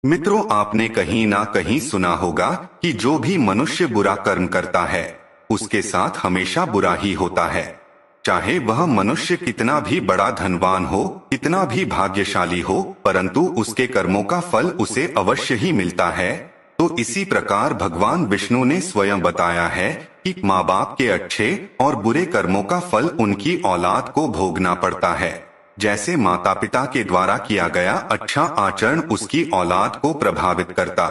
मित्रों, आपने कहीं ना कहीं सुना होगा कि जो भी मनुष्य बुरा कर्म करता है उसके साथ हमेशा बुरा ही होता है। चाहे वह मनुष्य कितना भी बड़ा धनवान हो, कितना भी भाग्यशाली हो, परंतु उसके कर्मों का फल उसे अवश्य ही मिलता है। तो इसी प्रकार भगवान विष्णु ने स्वयं बताया है कि माँ बाप के अच्छे और बुरे कर्मों का फल उनकी औलाद को भोगना पड़ता है। जैसे माता पिता के द्वारा किया गया अच्छा आचरण उसकी औलाद को प्रभावित करता,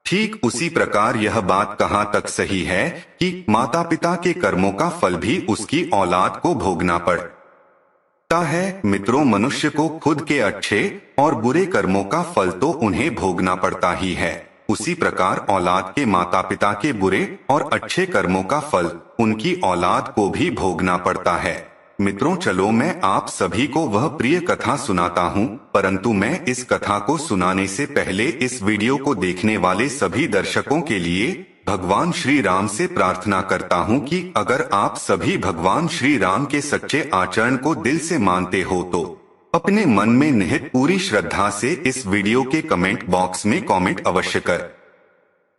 ठीक उसी प्रकार यह बात कहाँ तक सही है कि माता पिता के कर्मों का फल भी उसकी औलाद को भोगना पड़ता है। मित्रों, मनुष्य को खुद के अच्छे और बुरे कर्मों का फल तो उन्हें भोगना पड़ता ही है, उसी प्रकार औलाद के माता पिता के बुरे और अच्छे कर्मों का फल उनकी औलाद को भी भोगना पड़ता है। मित्रों, चलो मैं आप सभी को वह प्रिय कथा सुनाता हूँ, परंतु मैं इस कथा को सुनाने से पहले इस वीडियो को देखने वाले सभी दर्शकों के लिए भगवान श्री राम से प्रार्थना करता हूँ कि अगर आप सभी भगवान श्री राम के सच्चे आचरण को दिल से मानते हो तो अपने मन में निहित पूरी श्रद्धा से इस वीडियो के कमेंट बॉक्स में कमेंट अवश्य कर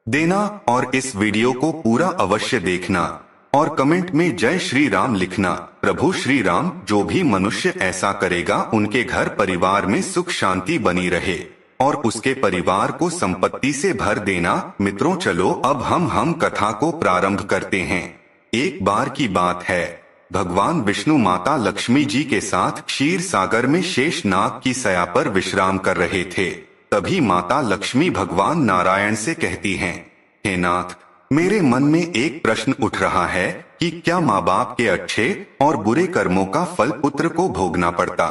देना और इस वीडियो को पूरा अवश्य देखना और कमेंट में जय श्री राम लिखना। प्रभु श्री राम, जो भी मनुष्य ऐसा करेगा उनके घर परिवार में सुख शांति बनी रहे और उसके परिवार को संपत्ति से भर देना। मित्रों, चलो अब हम कथा को प्रारंभ करते हैं। एक बार की बात है, भगवान विष्णु माता लक्ष्मी जी के साथ क्षीर सागर में शेषनाग की सया पर विश्राम कर रहे थे। तभी माता लक्ष्मी भगवान नारायण से कहती हैं, हे नाथ, मेरे मन में एक प्रश्न उठ रहा है कि क्या माँ बाप के अच्छे और बुरे कर्मों का फल पुत्र को भोगना पड़ता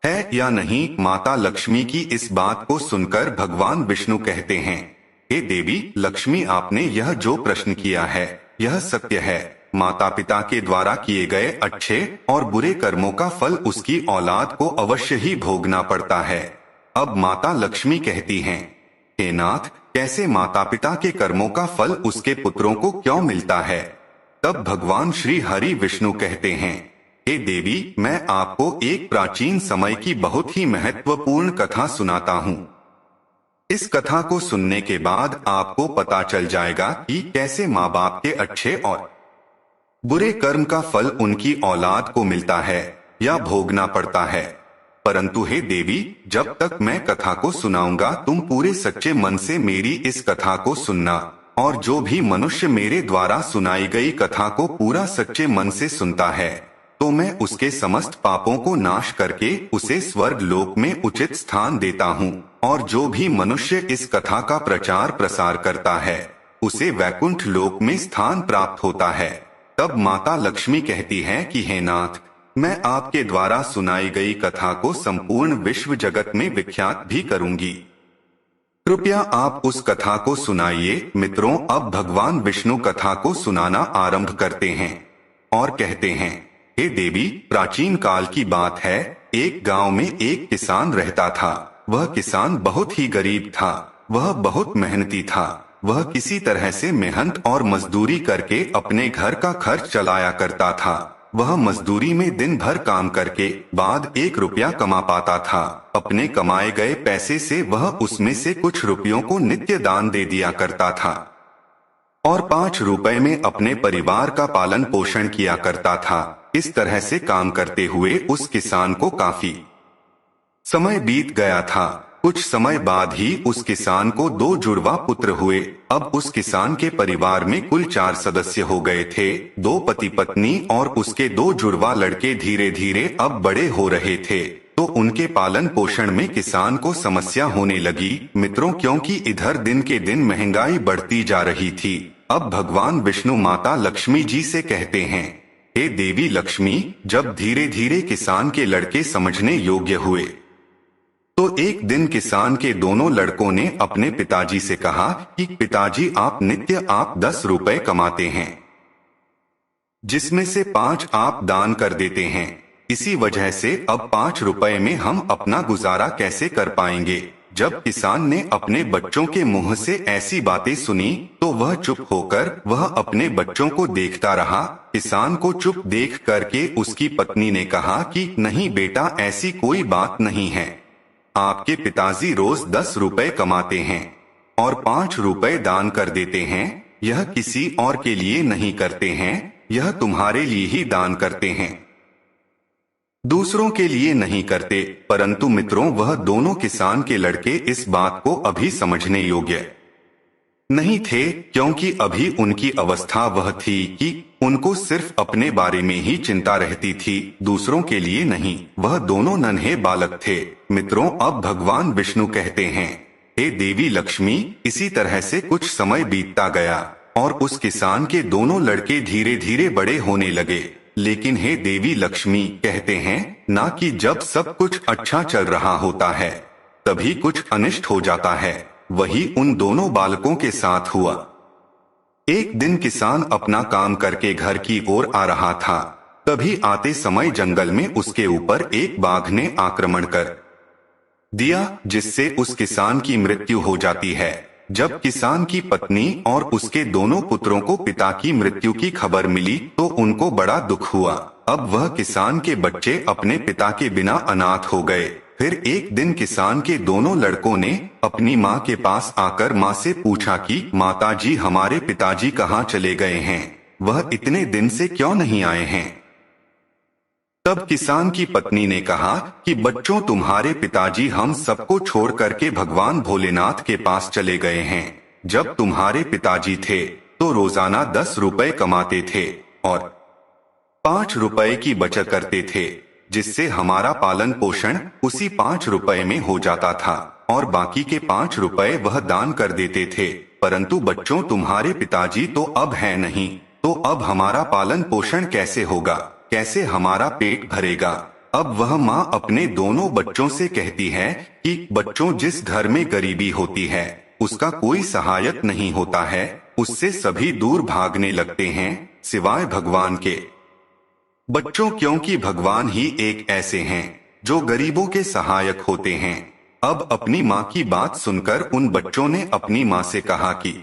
है या नहीं। माता लक्ष्मी की इस बात को सुनकर भगवान विष्णु कहते हैं, हे देवी लक्ष्मी, आपने यह जो प्रश्न किया है यह सत्य है। माता पिता के द्वारा किए गए अच्छे और बुरे कर्मों का फल उसकी औलाद को अवश्य ही भोगना पड़ता है। अब माता लक्ष्मी कहती हैं, हे नाथ, कैसे माता पिता के कर्मों का फल उसके पुत्रों को क्यों मिलता है। तब भगवान श्री हरि विष्णु कहते हैं, हे देवी, मैं आपको एक प्राचीन समय की बहुत ही महत्वपूर्ण कथा सुनाता हूँ। इस कथा को सुनने के बाद आपको पता चल जाएगा कि कैसे माँ बाप के अच्छे और बुरे कर्म का फल उनकी औलाद को मिलता है या भोगना पड़ता है। परंतु हे देवी, जब तक मैं कथा को सुनाऊंगा तुम पूरे सच्चे मन से मेरी इस कथा को सुनना, और जो भी मनुष्य मेरे द्वारा सुनाई गई कथा को पूरा सच्चे मन से सुनता है तो मैं उसके समस्त पापों को नाश करके उसे स्वर्ग लोक में उचित स्थान देता हूँ, और जो भी मनुष्य इस कथा का प्रचार प्रसार करता है उसे वैकुंठ लोक में स्थान प्राप्त होता है। तब माता लक्ष्मी कहती है कि हे नाथ, मैं आपके द्वारा सुनाई गई कथा को संपूर्ण विश्व जगत में विख्यात भी करूंगी, कृपया आप उस कथा को सुनाइए। मित्रों, अब भगवान विष्णु कथा को सुनाना आरंभ करते हैं और कहते हैं, हे देवी, प्राचीन काल की बात है, एक गांव में एक किसान रहता था। वह किसान बहुत ही गरीब था, वह बहुत मेहनती था। वह किसी तरह से मेहनत और मजदूरी करके अपने घर का खर्च चलाया करता था। वह मजदूरी में दिन भर काम करके बाद 1 रुपया कमा पाता था। अपने कमाए गए पैसे से वह उसमें से कुछ रुपयों को नित्य दान दे दिया करता था और 5 रुपए में अपने परिवार का पालन पोषण किया करता था। इस तरह से काम करते हुए उस किसान को काफी समय बीत गया था। कुछ समय बाद ही उस किसान को 2 जुड़वा पुत्र हुए। अब उस किसान के परिवार में कुल 4 सदस्य हो गए थे, 2 पति पत्नी और उसके 2 जुड़वा लड़के। धीरे धीरे अब बड़े हो रहे थे तो उनके पालन पोषण में किसान को समस्या होने लगी। मित्रों, क्योंकि इधर दिन के दिन महंगाई बढ़ती जा रही थी। अब भगवान विष्णु माता लक्ष्मी जी से कहते हैं, हे देवी लक्ष्मी, जब धीरे धीरे किसान के लड़के समझने योग्य हुए तो एक दिन किसान के दोनों लड़कों ने अपने पिताजी से कहा कि पिताजी, आप नित्य 10 रुपए कमाते हैं, जिसमें से 5 आप दान कर देते हैं। इसी वजह से अब 5 रुपए में हम अपना गुजारा कैसे कर पाएंगे। जब किसान ने अपने बच्चों के मुंह से ऐसी बातें सुनी तो वह चुप होकर वह अपने बच्चों को देखता रहा। किसान को चुप देख करके उसकी पत्नी ने कहा कि नहीं बेटा, ऐसी कोई बात नहीं है। आपके पिताजी रोज 10 रुपए कमाते हैं और 5 रुपए दान कर देते हैं। यह किसी और के लिए नहीं करते हैं, यह तुम्हारे लिए ही दान करते हैं, दूसरों के लिए नहीं करते। परंतु मित्रों, वह दोनों किसान के लड़के इस बात को अभी समझने योग्य नहीं थे, क्योंकि अभी उनकी अवस्था वह थी कि उनको सिर्फ अपने बारे में ही चिंता रहती थी, दूसरों के लिए नहीं। वह दोनों नन्हे बालक थे। मित्रों, अब भगवान विष्णु कहते हैं, हे देवी लक्ष्मी। इसी तरह से कुछ समय बीतता गया और उस किसान के दोनों लड़के धीरे धीरे बड़े होने लगे। लेकिन हे देवी लक्ष्मी, कहते हैं ना कि जब सब कुछ अच्छा चल रहा होता है तभी कुछ अनिष्ट हो जाता है। वही उन दोनों बालकों के साथ हुआ। एक दिन किसान अपना काम करके घर की ओर आ रहा था, तभी आते समय जंगल में उसके ऊपर एक बाघ ने आक्रमण कर दिया, जिससे उस किसान की मृत्यु हो जाती है। जब किसान की पत्नी और उसके दोनों पुत्रों को पिता की मृत्यु की खबर मिली तो उनको बड़ा दुख हुआ। अब वह किसान के बच्चे अपने पिता के बिना अनाथ हो गए। फिर एक दिन किसान के दोनों लड़कों ने अपनी माँ के पास आकर माँ से पूछा कि माताजी, हमारे पिताजी कहाँ चले गए हैं? वह इतने दिन से क्यों नहीं आए हैं? तब किसान की पत्नी ने कहा कि बच्चों, तुम्हारे पिताजी हम सबको छोड़ करके भगवान भोलेनाथ के पास चले गए हैं। जब तुम्हारे पिताजी थे तो रोजाना 10 रुपए कमाते थे और 5 रुपए की बचत करते थे, जिससे हमारा पालन पोषण उसी 5 रुपए में हो जाता था और बाकी के 5 रुपए वह दान कर देते थे। परंतु बच्चों, तुम्हारे पिताजी तो अब है नहीं, तो अब हमारा पालन पोषण कैसे होगा? कैसे हमारा पेट भरेगा? अब वह माँ अपने दोनों बच्चों से कहती है कि बच्चों, जिस घर में गरीबी होती है उसका कोई सहायक नहीं होता है, उससे सभी दूर भागने लगते हैं सिवाय भगवान के। बच्चों, क्योंकि भगवान ही एक ऐसे हैं जो गरीबों के सहायक होते हैं। अब अपनी माँ की बात सुनकर उन बच्चों ने अपनी माँ से कहा कि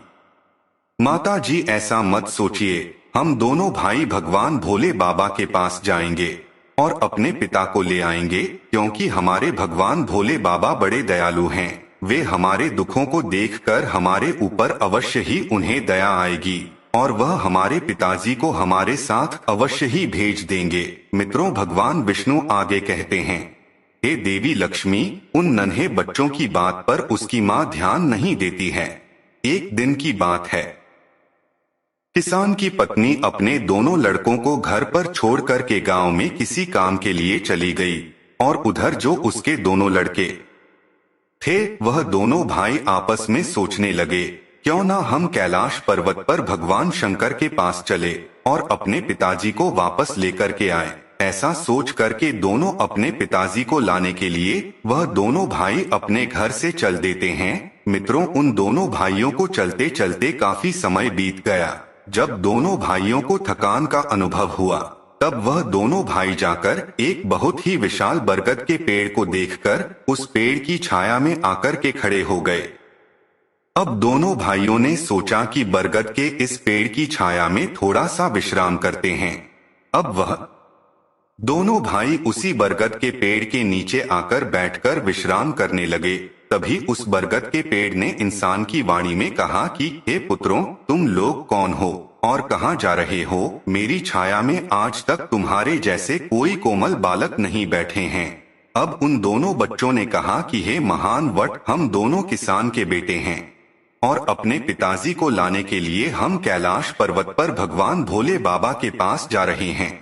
माता जी, ऐसा मत सोचिए, हम दोनों भाई भगवान भोले बाबा के पास जाएंगे और अपने पिता को ले आएंगे, क्योंकि हमारे भगवान भोले बाबा बड़े दयालु हैं। वे हमारे दुखों को देखकर हमारे ऊपर अवश्य ही उन्हें दया आएगी और वह हमारे पिताजी को हमारे साथ अवश्य ही भेज देंगे। मित्रों, भगवान विष्णु आगे कहते हैं, हे देवी लक्ष्मी, उन नन्हे बच्चों की बात पर उसकी माँ ध्यान नहीं देती है। एक दिन की बात है, किसान की पत्नी अपने दोनों लड़कों को घर पर छोड़ करके गांव में किसी काम के लिए चली गई और उधर जो उसके दोनों लड़के थे वह दोनों भाई आपस में सोचने लगे, क्यों ना हम कैलाश पर्वत पर भगवान शंकर के पास चले और अपने पिताजी को वापस लेकर के आए। ऐसा सोच करके दोनों अपने पिताजी को लाने के लिए वह दोनों भाई अपने घर से चल देते हैं। मित्रों, उन दोनों भाइयों को चलते चलते काफी समय बीत गया। जब दोनों भाइयों को थकान का अनुभव हुआ तब वह दोनों भाई जाकर एक बहुत ही विशाल बरगद के पेड़ को देखकर उस पेड़ की छाया में आकर के खड़े हो गए। अब दोनों भाइयों ने सोचा कि बरगद के इस पेड़ की छाया में थोड़ा सा विश्राम करते हैं। अब वह दोनों भाई उसी बरगद के पेड़ के नीचे आकर बैठकर विश्राम करने लगे। तभी उस बरगद के पेड़ ने इंसान की वाणी में कहा कि हे पुत्रों, तुम लोग कौन हो और कहाँ जा रहे हो? मेरी छाया में आज तक तुम्हारे जैसे कोई कोमल बालक नहीं बैठे हैं। अब उन दोनों बच्चों ने कहा कि हे महान वट, हम दोनों किसान के बेटे हैं और अपने पिताजी को लाने के लिए हम कैलाश पर्वत पर भगवान भोले बाबा के पास जा रहे हैं।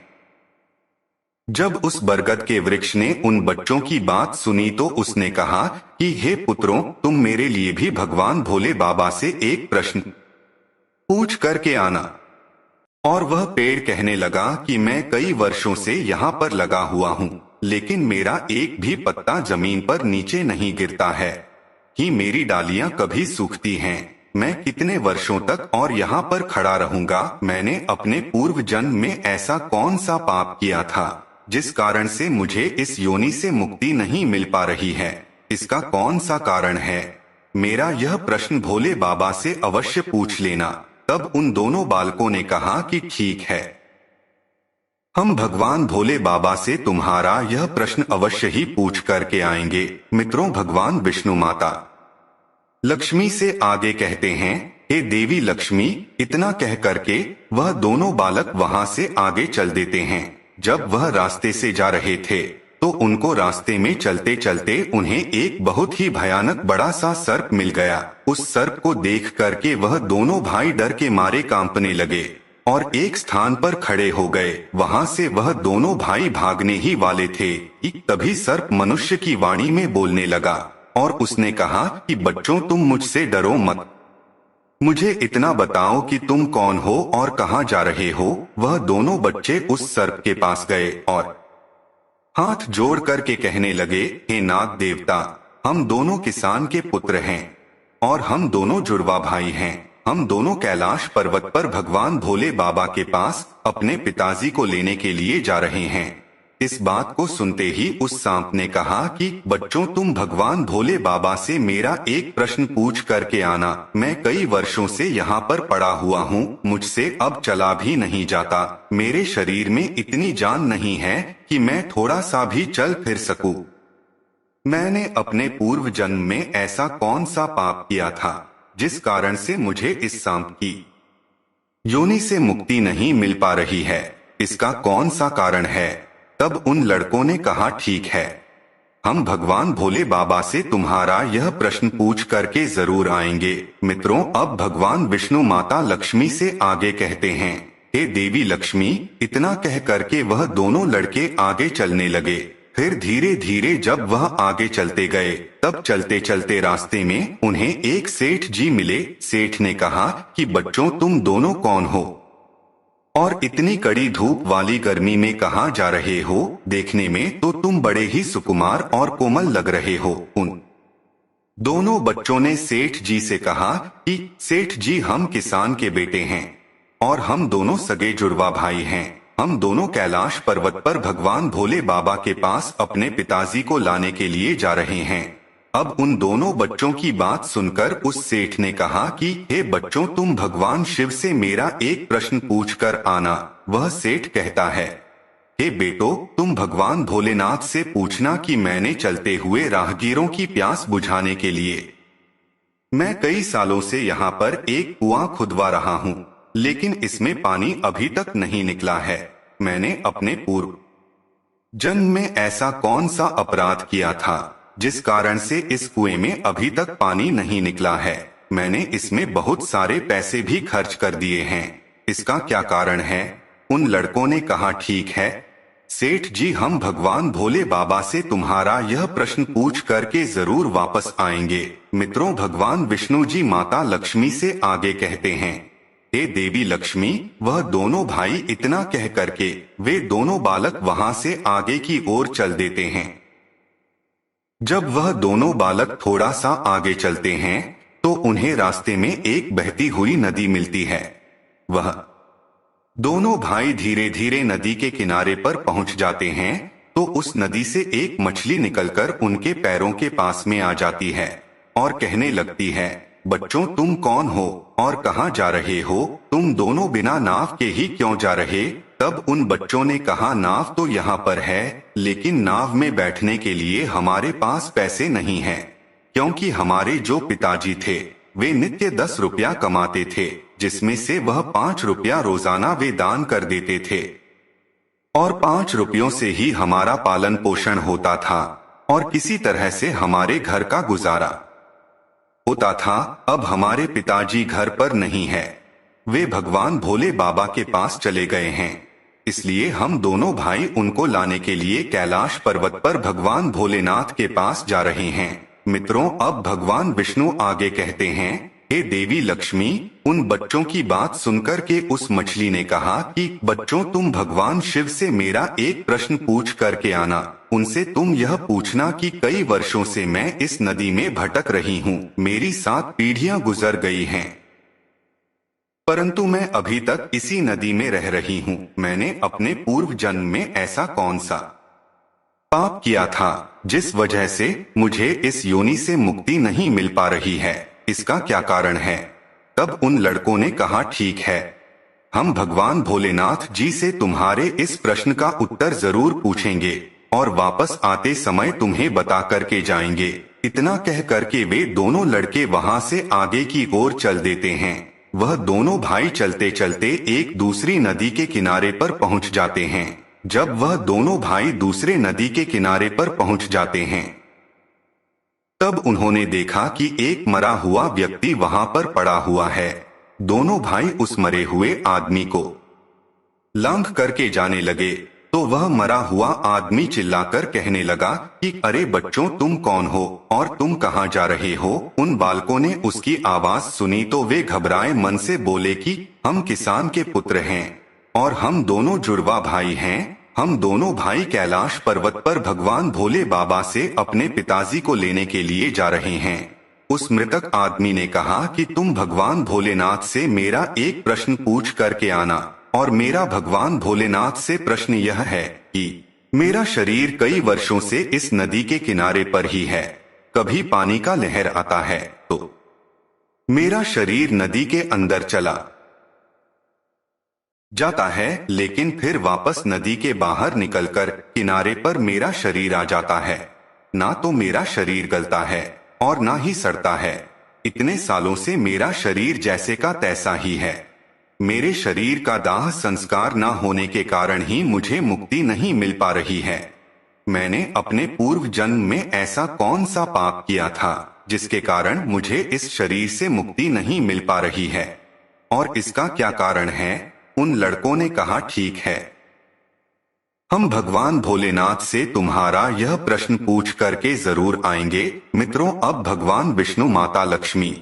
जब उस बरगद के वृक्ष ने उन बच्चों की बात सुनी तो उसने कहा कि हे पुत्रों, तुम मेरे लिए भी भगवान भोले बाबा से एक प्रश्न पूछ करके आना। और वह पेड़ कहने लगा कि मैं कई वर्षों से यहाँ पर लगा हुआ हूँ, लेकिन मेरा एक भी पत्ता जमीन पर नीचे नहीं गिरता है कि मेरी डालियां कभी सूखती हैं। मैं कितने वर्षों तक और यहाँ पर खड़ा रहूंगा? मैंने अपने पूर्व जन्म में ऐसा कौन सा पाप किया था जिस कारण से मुझे इस योनि से मुक्ति नहीं मिल पा रही है? इसका कौन सा कारण है? मेरा यह प्रश्न भोले बाबा से अवश्य पूछ लेना। तब उन दोनों बालकों ने कहा कि ठीक है, हम भगवान भोले बाबा से तुम्हारा यह प्रश्न अवश्य ही पूछ करके आएंगे। मित्रों, भगवान विष्णु माता लक्ष्मी से आगे कहते हैं, हे देवी लक्ष्मी। इतना कह करके वह दोनों बालक वहां से आगे चल देते हैं। जब वह रास्ते से जा रहे थे तो उनको रास्ते में चलते चलते उन्हें एक बहुत ही भयानक बड़ा सा सर्प मिल गया। उस सर्प को देख करके वह दोनों भाई डर के मारे कांपने लगे और एक स्थान पर खड़े हो गए। वहां से वह दोनों भाई भागने ही वाले थे कि तभी सर्प मनुष्य की वाणी में बोलने लगा और उसने कहा कि बच्चों, तुम मुझसे डरो मत। मुझे इतना बताओ कि तुम कौन हो और कहाँ जा रहे हो। वह दोनों बच्चे उस सर्प के पास गए और हाथ जोड़ करके कहने लगे, हे नाग देवता, हम दोनों किसान के पुत्र हैं और हम दोनों जुड़वा भाई हैं। हम दोनों कैलाश पर्वत पर भगवान भोले बाबा के पास अपने पिताजी को लेने के लिए जा रहे हैं। इस बात को सुनते ही उस सांप ने कहा कि बच्चों, तुम भगवान भोले बाबा से मेरा एक प्रश्न पूछ करके आना। मैं कई वर्षों से यहाँ पर पड़ा हुआ हूँ, मुझसे अब चला भी नहीं जाता। मेरे शरीर में इतनी जान नहीं है कि मैं थोड़ा सा भी चल फिर सकूं। मैंने अपने पूर्व जन्म में ऐसा कौन सा पाप किया था जिस कारण से मुझे इस सांप की योनि से मुक्ति नहीं मिल पा रही है? इसका कौन सा कारण है? तब उन लड़कों ने कहा, ठीक है, हम भगवान भोले बाबा से तुम्हारा यह प्रश्न पूछ करके जरूर आएंगे। मित्रों, अब भगवान विष्णु माता लक्ष्मी से आगे कहते हैं, हे देवी लक्ष्मी। इतना कह करके वह दोनों लड़के आगे चलने लगे। फिर धीरे धीरे जब वह आगे चलते गए तब चलते चलते रास्ते में उन्हें एक सेठ जी मिले। सेठ ने कहा कि बच्चों, तुम दोनों कौन हो और इतनी कड़ी धूप वाली गर्मी में कहाँ जा रहे हो? देखने में तो तुम बड़े ही सुकुमार और कोमल लग रहे हो। उन दोनों बच्चों ने सेठ जी से कहा कि सेठ जी, हम किसान के बेटे हैं और हम दोनों सगे जुड़वा भाई हैं। हम दोनों कैलाश पर्वत पर भगवान भोले बाबा के पास अपने पिताजी को लाने के लिए जा रहे हैं। अब उन दोनों बच्चों की बात सुनकर उस सेठ ने कहा कि हे बच्चों, तुम भगवान शिव से मेरा एक प्रश्न पूछकर आना। वह सेठ कहता है, हे बेटो, तुम भगवान भोलेनाथ से पूछना कि मैंने चलते हुए राहगीरों की प्यास बुझाने के लिए मैं कई सालों से यहाँ पर एक कुआं खुदवा रहा हूँ, लेकिन इसमें पानी अभी तक नहीं निकला है। मैंने अपने पूर्व जन्म में ऐसा कौन सा अपराध किया था जिस कारण से इस कुएं में अभी तक पानी नहीं निकला है? मैंने इसमें बहुत सारे पैसे भी खर्च कर दिए हैं, इसका क्या कारण है? उन लड़कों ने कहा, ठीक है सेठ जी, हम भगवान भोले बाबा से तुम्हारा यह प्रश्न पूछ करके जरूर वापस आएंगे। मित्रों, भगवान विष्णु जी माता लक्ष्मी से आगे कहते हैं, हे देवी लक्ष्मी। वह दोनों भाई इतना कह करके वे दोनों बालक वहां से आगे की ओर चल देते हैं। जब वह दोनों बालक थोड़ा सा आगे चलते हैं तो उन्हें रास्ते में एक बहती हुई नदी मिलती है। वह दोनों भाई धीरे धीरे नदी के किनारे पर पहुंच जाते हैं तो उस नदी से एक मछली निकलकर उनके पैरों के पास में आ जाती है और कहने लगती है, बच्चों, तुम कौन हो और कहाँ जा रहे हो? तुम दोनों बिना नाव के ही क्यों जा रहे? तब उन बच्चों ने कहा, नाव तो यहाँ पर है, लेकिन नाव में बैठने के लिए हमारे पास पैसे नहीं हैं, क्योंकि हमारे जो पिताजी थे वे नित्य 10 रुपया कमाते थे, जिसमें से वह 5 रुपया रोजाना वे दान कर देते थे और 5 रुपयों से ही हमारा पालन पोषण होता था और किसी तरह से हमारे घर का गुजारा होता था। अब हमारे पिताजी घर पर नहीं है, वे भगवान भोले बाबा के पास चले गए हैं, इसलिए हम दोनों भाई उनको लाने के लिए कैलाश पर्वत पर भगवान भोलेनाथ के पास जा रहे हैं। मित्रों, अब भगवान विष्णु आगे कहते हैं, हे देवी लक्ष्मी। उन बच्चों की बात सुनकर के उस मछली ने कहा कि बच्चों, तुम भगवान शिव से मेरा एक प्रश्न पूछ करके आना। उनसे तुम यह पूछना कि कई वर्षों से मैं इस नदी में भटक रही हूँ, मेरी 7 पीढ़ियां गुजर गई हैं, परंतु मैं अभी तक इसी नदी में रह रही हूँ। मैंने अपने पूर्व जन्म में ऐसा कौन सा पाप किया था जिस वजह से मुझे इस योनि से मुक्ति नहीं मिल पा रही है? इसका क्या कारण है? तब उन लड़कों ने कहा, ठीक है, हम भगवान भोलेनाथ जी से तुम्हारे इस प्रश्न का उत्तर जरूर पूछेंगे और वापस आते समय तुम्हें बता करके जाएंगे। इतना कह करके वे दोनों लड़के वहां से आगे की ओर चल देते हैं। वह दोनों भाई चलते चलते एक दूसरी नदी के किनारे पर पहुंच जाते हैं। जब वह दोनों भाई दूसरे नदी के किनारे पर पहुंच जाते हैं, तब उन्होंने देखा कि एक मरा हुआ व्यक्ति वहां पर पड़ा हुआ है। दोनों भाई उस मरे हुए आदमी को लांघ करके जाने लगे तो वह मरा हुआ आदमी चिल्लाकर कहने लगा कि अरे बच्चों, तुम कौन हो और तुम कहाँ जा रहे हो। उन बालकों ने उसकी आवाज सुनी तो वे घबराए मन से बोले कि हम किसान के पुत्र हैं और हम दोनों जुड़वा भाई हैं। हम दोनों भाई कैलाश पर्वत पर भगवान भोले बाबा से अपने पिताजी को लेने के लिए जा रहे हैं। उस मृतक आदमी ने कहा कि तुम भगवान भोलेनाथ से मेरा एक प्रश्न पूछ करके आना। और मेरा भगवान भोलेनाथ से प्रश्न यह है कि मेरा शरीर कई वर्षों से इस नदी के किनारे पर ही है। कभी पानी का लहर आता है तो मेरा शरीर नदी के अंदर चला जाता है, लेकिन फिर वापस नदी के बाहर निकलकर किनारे पर मेरा शरीर आ जाता है। ना तो मेरा शरीर गलता है और ना ही सड़ता है। इतने सालों से मेरा शरीर जैसे का तैसा ही है। मेरे शरीर का दाह संस्कार न होने के कारण ही मुझे मुक्ति नहीं मिल पा रही है। मैंने अपने पूर्व जन्म में ऐसा कौन सा पाप किया था जिसके कारण मुझे इस शरीर से मुक्ति नहीं मिल पा रही है, और इसका क्या कारण है। उन लड़कों ने कहा ठीक है, हम भगवान भोलेनाथ से तुम्हारा यह प्रश्न पूछ करके जरूर आएंगे। मित्रों, अब भगवान विष्णु माता लक्ष्मी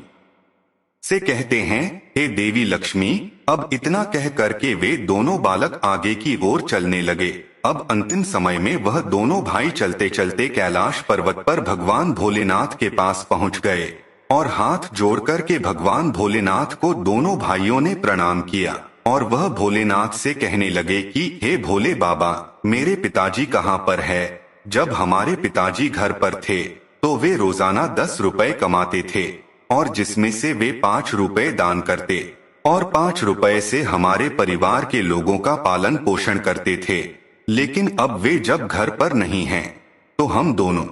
से कहते हैं, हे देवी लक्ष्मी। अब इतना कह करके वे दोनों बालक आगे की ओर चलने लगे। अब अंतिम समय में वह दोनों भाई चलते चलते कैलाश पर्वत पर भगवान भोलेनाथ के पास पहुंच गए और हाथ जोड़ करके भगवान भोलेनाथ को दोनों भाइयों ने प्रणाम किया। और वह भोलेनाथ से कहने लगे कि हे भोले बाबा, मेरे पिताजी कहाँ पर है। जब हमारे पिताजी घर पर थे तो वे रोजाना 10 रुपए कमाते थे और जिसमें से वे 5 रुपए दान करते और 5 रुपए से हमारे परिवार के लोगों का पालन पोषण करते थे। लेकिन अब वे जब घर पर नहीं हैं तो हम दोनों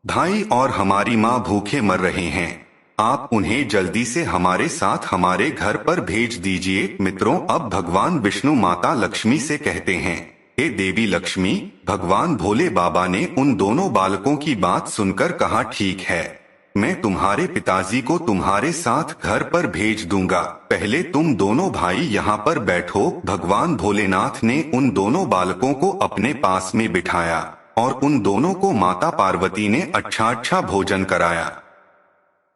भाई और हमारी माँ भूखे मर रहे हैं। आप उन्हें जल्दी से हमारे साथ हमारे घर पर भेज दीजिए। मित्रों, अब भगवान विष्णु माता लक्ष्मी से कहते हैं, हे देवी लक्ष्मी। भगवान भोले बाबा ने उन दोनों बालकों की बात सुनकर कहा ठीक है, मैं तुम्हारे पिताजी को तुम्हारे साथ घर पर भेज दूंगा। पहले तुम दोनों भाई यहाँ पर बैठो। भगवान भोलेनाथ ने उन दोनों बालकों को अपने पास में बिठाया और उन दोनों को माता पार्वती ने अच्छा भोजन कराया।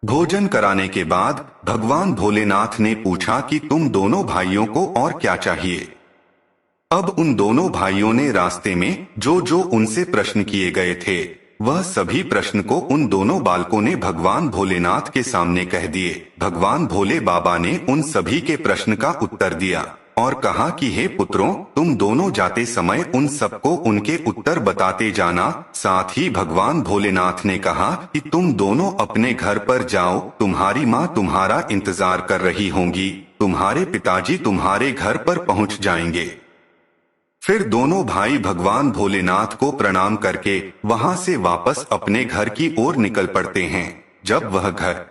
भोजन कराने के बाद भगवान भोलेनाथ ने पूछा कि तुम दोनों भाइयों को और क्या चाहिए। अब उन दोनों भाइयों ने रास्ते में जो जो उनसे प्रश्न किए गए थे वह सभी प्रश्न को उन दोनों बालकों ने भगवान भोलेनाथ के सामने कह दिए। भगवान भोले बाबा ने उन सभी के प्रश्न का उत्तर दिया और कहा कि हे पुत्रों, तुम दोनों जाते समय उन सबको उनके उत्तर बताते जाना। साथ ही भगवान भोलेनाथ ने कहा कि तुम दोनों अपने घर पर जाओ, तुम्हारी माँ तुम्हारा इंतजार कर रही होंगी, तुम्हारे पिताजी तुम्हारे घर पर पहुँच जाएंगे। फिर दोनों भाई भगवान भोलेनाथ को प्रणाम करके वहां से वापस अपने घर की ओर निकल पड़ते हैं। जब वह घर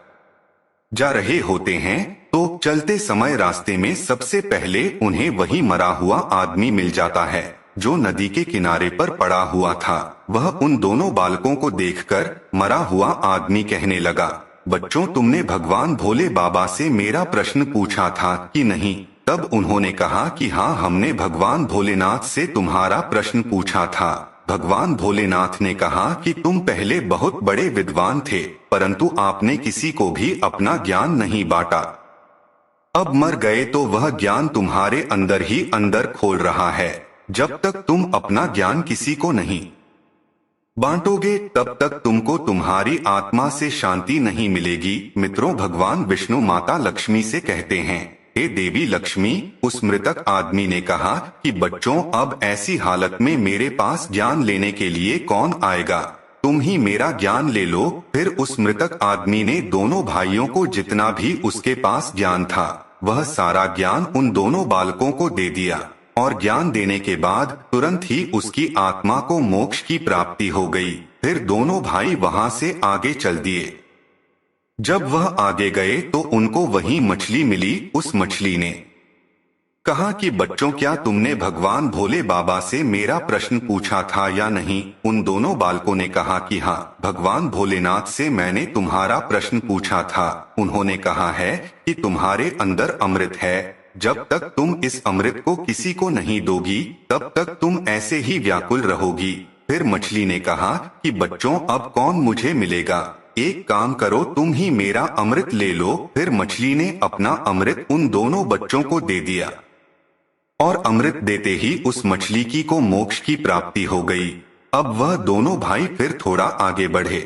जा रहे होते हैं तो चलते समय रास्ते में सबसे पहले उन्हें वही मरा हुआ आदमी मिल जाता है जो नदी के किनारे पर पड़ा हुआ था। वह उन दोनों बालकों को देखकर मरा हुआ आदमी कहने लगा, बच्चों, तुमने भगवान भोले बाबा से मेरा प्रश्न पूछा था कि नहीं। तब उन्होंने कहा कि हाँ, हमने भगवान भोलेनाथ से तुम्हारा प्रश्न पूछा था। भगवान भोलेनाथ ने कहा कि तुम पहले बहुत बड़े विद्वान थे, परंतु आपने किसी को भी अपना ज्ञान नहीं बांटा। अब मर गए तो वह ज्ञान तुम्हारे अंदर ही अंदर खोल रहा है। जब तक तुम अपना ज्ञान किसी को नहीं बांटोगे तब तक तुमको तुम्हारी आत्मा से शांति नहीं मिलेगी। मित्रों, भगवान विष्णु माता लक्ष्मी से कहते हैं, हे देवी लक्ष्मी। उस मृतक आदमी ने कहा कि बच्चों, अब ऐसी हालत में मेरे पास ज्ञान लेने के लिए कौन आएगा, तुम ही मेरा ज्ञान ले लो। फिर उस मृतक आदमी ने दोनों भाइयों को जितना भी उसके पास ज्ञान था वह सारा ज्ञान उन दोनों बालकों को दे दिया और ज्ञान देने के बाद तुरंत ही उसकी आत्मा को मोक्ष की प्राप्ति हो गई। फिर दोनों भाई वहां से आगे चल दिए। जब वह आगे गए तो उनको वही मछली मिली। उस मछली ने कहा कि बच्चों, क्या तुमने भगवान भोले बाबा से मेरा प्रश्न पूछा था या नहीं? उन दोनों बालकों ने कहा कि हाँ, भगवान भोलेनाथ से मैंने तुम्हारा प्रश्न पूछा था। उन्होंने कहा है कि तुम्हारे अंदर अमृत है, जब तक तुम इस अमृत को किसी को नहीं दोगी तब तक तुम ऐसे ही व्याकुल रहोगी। फिर मछली ने कहा कि बच्चों, अब कौन मुझे मिलेगा? एक काम करो, तुम ही मेरा अमृत ले लो। फिर मछली ने अपना अमृत उन दोनों बच्चों को दे दिया और अमृत देते ही उस मछली की को मोक्ष की प्राप्ति हो गई। अब वह दोनों भाई फिर थोड़ा आगे बढ़े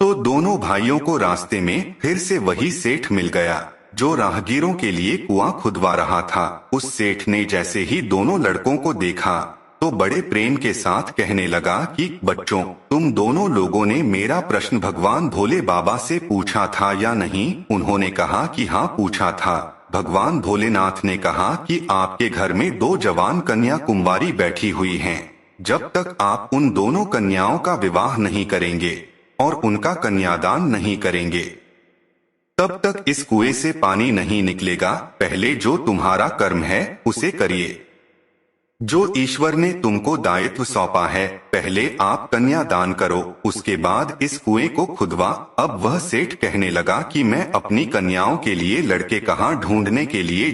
तो दोनों भाइयों को रास्ते में फिर से वही सेठ मिल गया जो राहगीरों के लिए कुआं खुदवा रहा था। उस सेठ ने जैसे ही दोनों लड़कों को देखा तो बड़े प्रेम के साथ कहने लगा कि बच्चों, तुम दोनों लोगों ने मेरा प्रश्न भगवान भोले बाबा से पूछा था या नहीं? उन्होंने कहा कि हाँ, पूछा था। भगवान भोलेनाथ ने कहा कि आपके घर में 2 जवान कन्या कुंवारी बैठी हुई हैं। जब तक आप उन दोनों कन्याओं का विवाह नहीं करेंगे और उनका कन्यादान नहीं करेंगे तब तक इस कुएं से पानी नहीं निकलेगा। पहले जो तुम्हारा कर्म है उसे करिए, जो ईश्वर ने तुमको दायित्व सौंपा है। पहले आप कन्यादान करो, उसके बाद इस कुएं को खुदवा। अब वह सेठ कहने लगा कि मैं अपनी कन्याओं के लिए लड़के कहाँ ढूंढने के लिए